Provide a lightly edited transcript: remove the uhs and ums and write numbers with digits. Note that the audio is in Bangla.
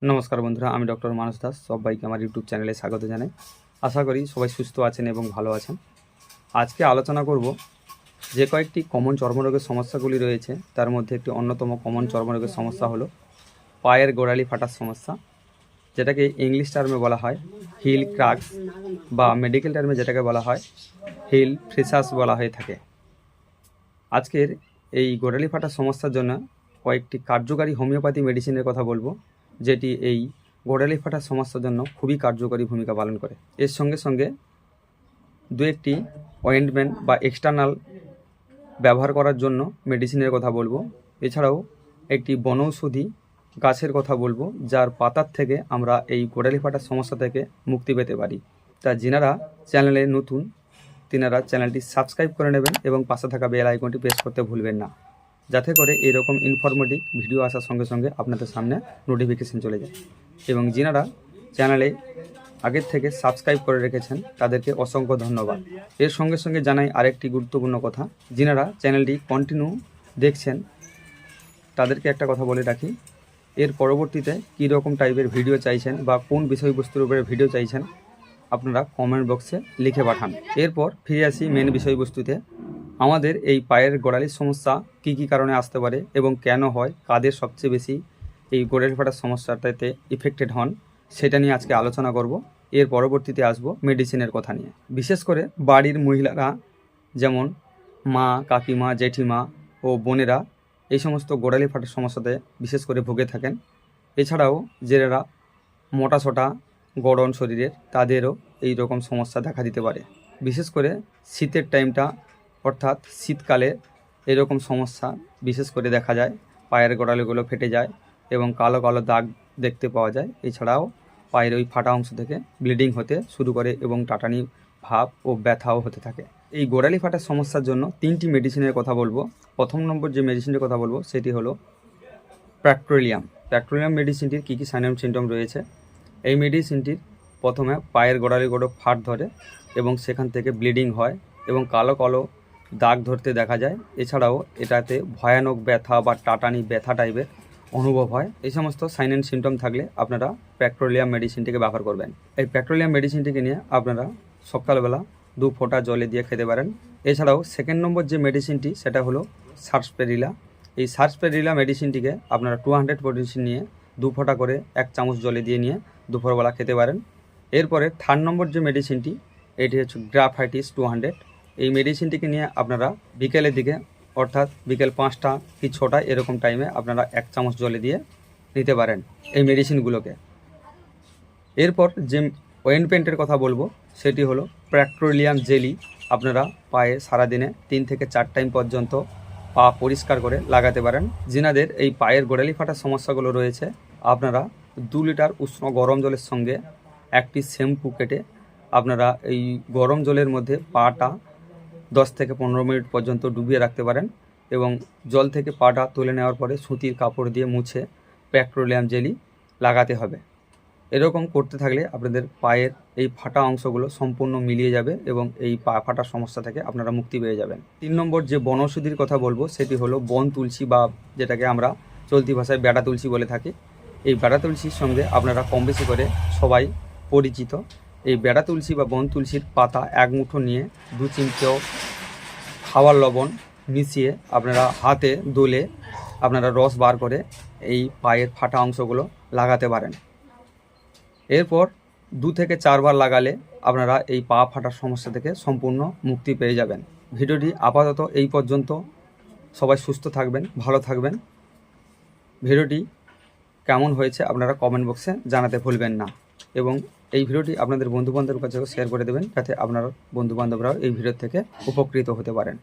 নমস্কার বন্ধুরা, আমি ডক্টর মানস দাস। সবাইকে আমার ইউটিউব চ্যানেলে স্বাগত জানাই। আশা করি সবাই সুস্থ আছেন এবং ভালো আছেন। আজকে আলোচনা করব যে কয়েকটি কমন চর্মরোগের সমস্যাগুলি রয়েছে, তার মধ্যে একটি অন্যতম কমন চর্মরোগের সমস্যা হলো পায়ের গোড়ালি ফাটার সমস্যা, যেটাকে ইংলিশ টার্মে বলা হয় হিল ক্রাক্স, বা মেডিকেল টার্মে যেটাকে বলা হয় হিল ফ্রিসাস বলা হয়ে থাকে। আজকের এই গোড়ালি ফাটার সমস্যার জন্য কয়েকটি কার্যকারী হোমিওপ্যাথি মেডিসিনের কথা বলবো, যেটি এই গোড়ালি ফাটার সমস্যার জন্য খুবই কার্যকরী ভূমিকা পালন করে। এর সঙ্গে সঙ্গে দু একটি অয়েন্টমেন্ট বা এক্সটার্নাল ব্যবহার করার জন্য মেডিসিনের কথা বলবো। এছাড়াও একটি বনৌষধি গাছের কথা বলবো, যার পাতার থেকে আমরা এই গোড়ালি ফাটার সমস্যা থেকে মুক্তি পেতে পারি। তা যিনারা চ্যানেলে নতুন, তিনারা চ্যানেলটি সাবস্ক্রাইব করে নেবেন এবং পাশে থাকা বেল আইকনটি প্রেস করতে ভুলবেন না, যাতে করে এরকম ইনফরমেটিভ ভিডিও আসার সঙ্গে সঙ্গে আপনাদের সামনে নোটিফিকেশন চলে যায়। এবং যিনারা চ্যানেলে আগের থেকে সাবস্ক্রাইব করে রেখেছেন তাদেরকে অসংখ্য ধন্যবাদ। এর সঙ্গে সঙ্গে জানাই আরেকটি গুরুত্বপূর্ণ কথা, যিনারা চ্যানেলটি কন্টিনিউ দেখছেন তাদেরকে একটা কথা বলে রাখি, এর পরবর্তীতে কী রকম টাইপের ভিডিও চাইছেন বা কোন বিষয়বস্তুর উপরে ভিডিও চাইছেন আপনারা কমেন্ট বক্সে লিখে পাঠান। এরপর ফিরে আসি মেন বিষয়বস্তুতে। আমাদের এই পায়ের গোড়ালির সমস্যা কী কী কারণে আসতে পারে এবং কেন হয়, কাদের সবচেয়ে বেশি এই গোড়ালি ফাটার সমস্যাটাতে ইফেক্টেড হন, সেটা নিয়ে আজকে আলোচনা করব। এর পরবর্তীতে আসব মেডিসিনের কথা নিয়ে। বিশেষ করে বাড়ির মহিলারা, যেমন মা, কাকিমা, জেঠিমা ও বোনেরা এই সমস্ত গোড়ালি ফাটার সমস্যাতে বিশেষ করে ভুগে থাকেন। এছাড়াও যারা মোটাসোটা গড়ন শরীরের, তাদেরও এই রকম সমস্যা দেখা দিতে পারে। বিশেষ করে শীতের টাইমটা, অর্থাৎ শীতকালে এরকম সমস্যা বিশেষ করে দেখা যায়। পায়ের গোড়ালিগুলো ফেটে যায় এবং কালো কালো দাগ দেখতে পাওয়া যায়। এছাড়াও পায়ের ওই ফাটা অংশ থেকে ব্লিডিং হতে শুরু করে এবং টাটানি ভাব ও ব্যথাও হতে থাকে। এই গোড়ালি ফাটার সমস্যার জন্য 3টি মেডিসিনের কথা বলবো। প্রথম নম্বর যে মেডিসিনের কথা বলবো সেটি হলো প্র্যাক্টোলিয়াম। প্র্যাক্টোলিয়াম মেডিসিনটির কী কী সাইন অ্যান্ড সিমটম রয়েছে? এই মেডিসিনটির প্রথমে পায়ের গোড়ালিগুলো ফাট ধরে এবং সেখান থেকে ব্লিডিং হয় এবং কালো কালো দাগ ধরতে দেখা যায়। এছাড়াও এটাতে ভয়ানক ব্যথা বা টাটানি ব্যথা টাইপের অনুভব হয়। এই সমস্ত সাইন অ্যান্ড সিমটম থাকলে আপনারা প্র্যাক্টোলিয়াম মেডিসিনটিকে ব্যবহার করবেন। এই প্র্যাক্টোলিয়াম মেডিসিনটিকে নিয়ে আপনারা সকালবেলা 2 ফোঁটা জলে দিয়ে খেতে পারেন। এছাড়াও সেকেন্ড নম্বর যে মেডিসিনটি সেটা হলো সার্সপেরিলা। এই সার্সপেরিলা মেডিসিনটিকে আপনারা 200 মেডিসিন নিয়ে 2 ফোঁটা করে 1 চামচ জলে দিয়ে নিয়ে দুপুরবেলা খেতে পারেন। এরপরে থার্ড নম্বর যে মেডিসিনটি, এটি হচ্ছে গ্রাফাইটিস 200। এই মেডিসিনটিকে নিয়ে আপনারা বিকেলের দিকে, অর্থাৎ বিকেল 5টা কি 6টা এরকম টাইমে আপনারা 1 চামচ জলে দিয়ে নিতে পারেন এই মেডিসিনগুলোকে। এরপর যে অয়েন্টমেন্টের কথা বলবো সেটি হলো প্র্যাক্টোলিয়াম জেলি। আপনারা পায়ে সারাদিনে 3 থেকে 4 টাইম পর্যন্ত পা পরিষ্কার করে লাগাতে পারেন। যিনাদের এই পায়ের গোড়ালি ফাটার সমস্যাগুলো রয়েছে, আপনারা 2 লিটার উষ্ণ গরম জলের সঙ্গে একটি শ্যাম্পু কেটে আপনারা এই গরম জলের মধ্যে পাটা 10 থেকে 15 মিনিট পর্যন্ত ডুবিয়ে রাখতে পারেন এবং জল থেকে পাটা তুলে নেওয়ার পরে সুতির কাপড় দিয়ে মুছে প্র্যাক্টোলিয়াম জেলি লাগাতে হবে। এরকম করতে থাকলে আপনাদের পায়ের এই ফাটা অংশগুলো সম্পূর্ণ মিলিয়ে যাবে এবং এই পা ফাটার সমস্যা থেকে আপনারা মুক্তি পেয়ে যাবেন। 3 নম্বর যে বনৌষধির কথা বলবো সেটি হলো বন তুলসী, বা যেটাকে আমরা চলতি ভাষায় বেড়া তুলসী বলে থাকি। এই বেড়া তুলসীর সঙ্গে আপনারা কম বেশি করে সবাই পরিচিত। এই বেড়া তুলসী বা বন তুলসীর পাতা 1 মুঠো নিয়ে 2 চিমটেও খাওয়ার লবণ মিশিয়ে আপনারা হাতে দোলে আপনারা রস বার করে এই পায়ের ফাটা অংশগুলো লাগাতে পারেন। এরপর 2 থেকে 4 বার লাগালে আপনারা এই পা ফাটার সমস্যা থেকে সম্পূর্ণ মুক্তি পেয়ে যাবেন। ভিডিওটি আপাতত এই পর্যন্ত। সবাই সুস্থ থাকবেন, ভালো থাকবেন। ভিডিওটি কেমন হয়েছে আপনারা কমেন্ট বক্সে জানাতে ভুলবেন না এবং এই ভিডিওটি আপনাদের বন্ধুবান্ধবের কাছেও শেয়ার করে দেবেন, যাতে আপনার বন্ধুবান্ধবরাও এই ভিডিও থেকে উপকৃত হতে পারেন।